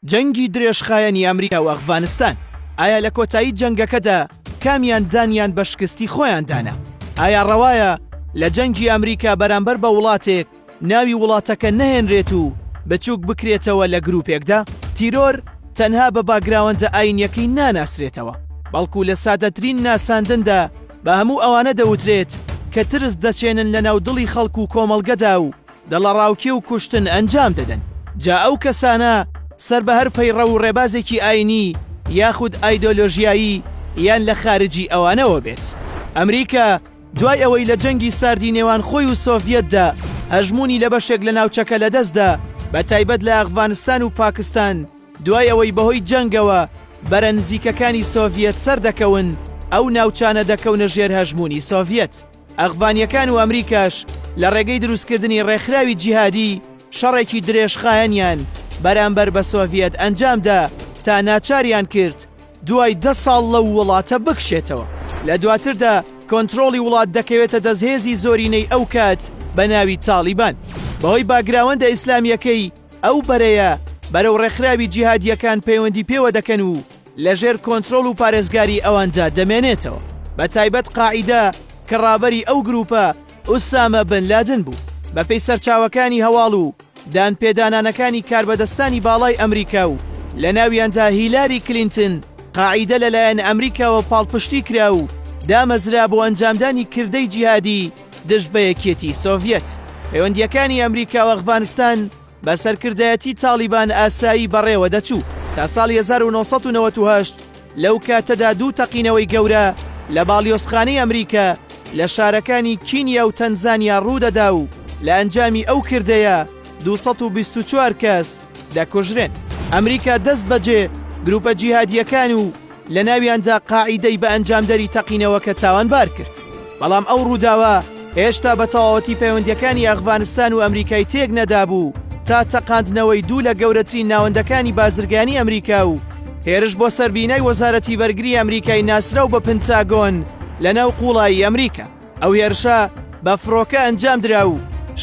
جەنگی درێژخایەنی ئەمریکا و ئەفغانستان. ئایا لە کۆتایی جەنگەکەدا کامیان دانیان بە شکستی خۆیان دانا؟ ئایا ڕەوایە لە جەنگی ئەمریکا بەرامبەر بە وڵاتێک ناوی وڵاتەکە نەهێنرێت و بچووک بکرێتەوە لە گروپێکدا؟ تیرۆر تەنها بە باگراوەندە ئاینیەکەی ناناسرێتەوە، بەڵکو لە سادەترین ناساندندا بە هەموو ئەوانە دەوترێت کە ترس دەچێنن لە ناو دڵی خەڵک و کۆمەڵگەدا و دەڵەڕاوکێ و کوشتن ئەنجام دەدەن. جا ئەو کەسانە سەر بە هەر پەیڕە و ڕێبازێکی ئاینی یاخود ئایدۆلۆژیایی یان لە خارجی ئەوانەوە بێت. ئەمریکا دوای ئەوەی لە جەنگی ساردی نێوان خۆی و سۆڤیەتدا هەژمونی لە بەشێک لە ناوچەکە لەدەستدا، بە تایبەت لە ئەفغانستان و پاکستان، دوای ئەوەی بەهۆی جەنگەوە بەرە نزیکەکانی سۆڤیەت سەردەکەون، ئەو ناوچانە دەکەونە ژێر هەژمونی سۆڤیەت. ئەفغانیەکان و ئەمریکاش لە ڕێگەی دروستکردنی ڕێکخراوی جیهادی شەڕێکی درێژخایەنیان بەرامبەر بە سۆڤیەت ئەنجامدا تا ناچاریان کرد دوای 10 ساڵ لەو وڵاتە بکشێتەوە. لە دواتردا کۆنتڕۆڵی وڵات دەکەوێتە دەستهێزی زۆرینەی ئەو کات بە ناوی تاڵیبان. بەهۆی باگراوەندە ئیسلامیەکەی ئەو بەرەیە بەرەو ڕێکخراوی جیهادیەکان پەیوەندی پێوە دەکەن و لەژێر کۆنتڕۆڵ و پارێزگاری ئەواندا دەمێنێتەوە. بە تایبەت قاعیدە کە ڕابەری ئەو گروپە ئوسامە بن لادن بوو. بەپێی سەرچاوەکانی هەواڵ و دانپێدانانەکانی کاربەدەستانی باڵای ئەمریکا و لە ناویاندا هیلاری کلینتن، قاعیدە لەلایەن ئەمریکاوە پاڵپشتی کرا و دامەزرا بۆ ئەنجامدانی کردەی جیهادی دژ بە یەکێتی سۆڤیەت. پەیوەندیەکانی ئەمریکا و ئەفغانستان بە سەرکردایەتی تاڵیبان ئاسایی بەڕێوە دەچوو تا ساڵی 1998 لەو کاتەدا دوو تەقینەوەی گەورە لە باڵیۆزخانەی ئەمریکا لە شارەکانی کینیا و تەنزانیا ڕوودەدا و لە ئەنجامی ئەو کردەیە 224 کەس دەکوژرێن. ئەمریکا دەست بەجێ گروپە جیهادیەکان و لە ناویاندا قاعیدەی بە ئەنجامدەری تەقینەوەکە تاوانبار کرد. بەڵام ئەو ڕووداوە هێشتا بە تەواوەتی پەیوەندیەکانی ئەفغانستان و ئەمریکای تێک نەدابوو تا تەقاندنەوەی دوو لە گەورەترین ناوەندەکانی بازرگانی ئەمریکا و هێرش بۆ سەربینای وەزارەتی بەرگری ئەمریکای ناسرا و بە پنتاگۆن لە ناو قوڵایی ئەمریکا. ئەو هێرشە بە فڕۆکە ئەنجام درا و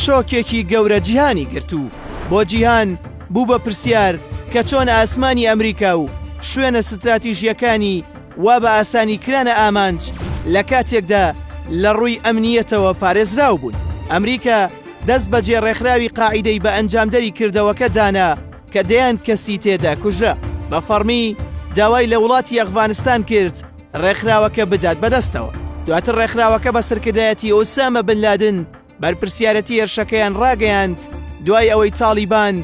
شۆکێکی گەورە جیهانی گرت و بۆ جیهان بوو بە پرسیار کە چۆن ئاسمانی ئەمریکا و شوێنە ستراتیژیەکانی وا بە ئاسانی کرانە ئامانج لە کاتێکدا لە ڕووی ئەمنیەتەوە پارێزراو بوون. ئەمریکا دەست بەجێ ڕێکخراوی قاعیدەی بە ئەنجامدەری کردەوەکە دانا کە دەیان کەسی تێدا کوژرا. بە فەرمی داوای لە وڵاتی ئەفغانستان کرد ڕێکخراوەکە بدات بەدەستەوە. دواتر ڕێکخراوەکە بە سەرکردایەتی ئوسامە بن لادن بەرپرسیارەتی هێرشەکەیان ڕاگەیاند دوای ئەوەی تاڵیبان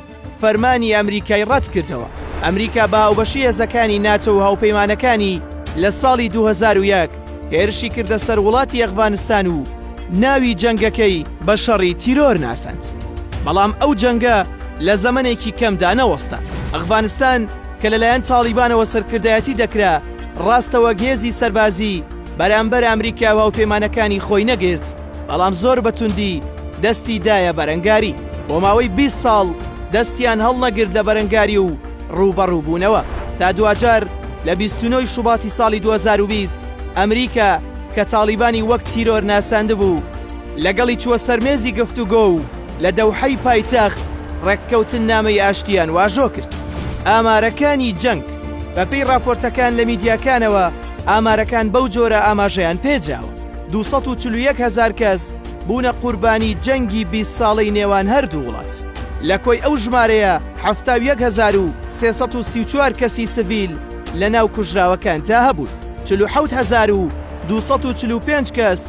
فەرمانی ئەمریکای ڕەت کردەوە. ئەمریکا بە هاوبەشی هێزەکانی ناتۆ و هاوپەیمانەکانی لە ساڵی 2001 هێرشی کردە سەر وڵاتی ئەفغانستان و ناوی جەنگەکەی بە شەڕی تیرۆر ناساند. بەڵام ئەو جەنگە لە زەمانێکی کەمدا نەوەستا. ئەفغانستان کە لەلایەن تاڵیبانەوە سەرکردایەتی دەکرا، ڕاستەوە گێزی سەربازی بەرامبەر ئەمریکا و هاوپەیمانەکانی خۆی نەگرت، بەڵام زۆر بەتوندی دەستی دایە بەرەنگاری. بۆ ماوەی 20 ساڵ دەستیان هەڵنەگرت لە بەرەنگاری و ڕووبەڕووبوونەوە تا دوجار لە 29 شوباتی ساڵی 2020 ئەمریکا کە تاڵیبانی وەک تیرۆر ناساند بوو لەگەڵی چوە سەرمێزی گفتوگۆ و لە دەوحەی پایتەخت ڕێککەوتن نامەی ئاشتیان واژۆ کرد. ئامارەکانی جەنگ بەپێی راپۆرتەکان لە میدیاکانەوە ئامارەکان بەو جۆرە ئاماژەیان پێدراوە. 241,000 کەس بوونە قوربانی جەنگی 20 ساڵەی نێوان هەردوو وڵات. لە کۆی ئەو ژمارەیە 71,334 کەسی سڤیل لە ناو کوژراوەکاندا هەبوون. 47,245 کەس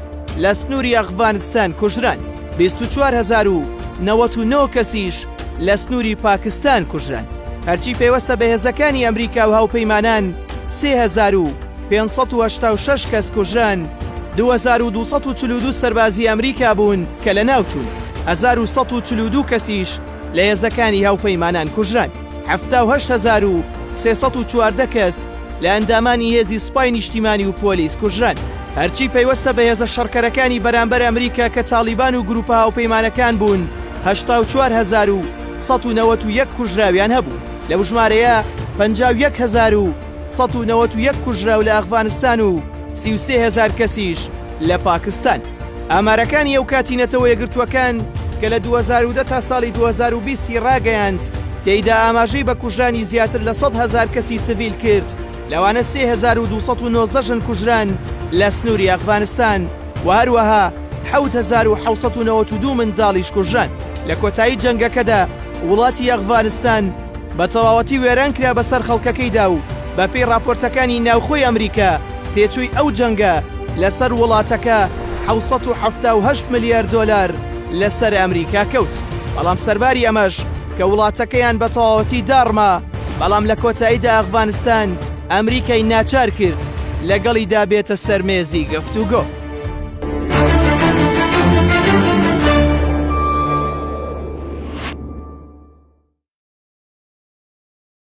لە سنووری ئەفغانستان کوژران، 24,099 کەسیش لە سنووری پاکستان کوژران. هەرچی پێوەستە بە هێزەکانی ئەمریکا و هاوپەیمانان 3,586 کەس کوژران، 2,242 سەربازی ئەمریکا بوون کە لە ناوچوون، 1,142 کەسیش لە هێزەکانی هاوپەیمانان کوژران، 78,314 کەس لە ئەندامانی هێزی سوپای نیشتیمانی و پۆلیس کوژران. هەرچی پەیوەستە بە هێزە شەڕکەرەکانی بەرامبەر ئەمریکا کە تاڵیبان و گروپە هاوپەیمانەکان بوون، 84,191 کوژراویان هەبوو. لەو ژمارەیە 51,191 کوژراو لە ئەفغانستان و 33,000 کەسیش لە پاکستان. ئامارەکانی ئەو کاتینەتەوە یەکگرتووەکان کە لە 2010 تا ساڵی 2020 ڕاگەیاند تێیدا ئاماژەی بە کوژرانی زیاتر لە 100,000 کەسی سڤیل کرد، لەوانە 3219 ژن کوژران لە سنووری ئەفغانستان و هەروەها 7792 منداڵیش کوژران. لە کۆتایی جەنگەکەدا وڵاتی ئەفغانستان بە تەواوەتی وێران کرا بەسەر خەڵکەکەیدا و بە پێی راپۆرتەکانی ناوخۆی ئەمریکا تێچووی ئەو جەنگە لەسەر وڵاتەکە 778 ملیار دۆلار لەسەر ئەمریکا کەوت. بەڵام سەرباری ئەمەش کە وڵاتەکەیان بە تەواوەتی داڕما، بەڵام لە کۆتاییدا ئەفغانستان ئەمریکای ناچار کرد لەگەڵیدا بێتە سەرمێزی گفتوگۆ.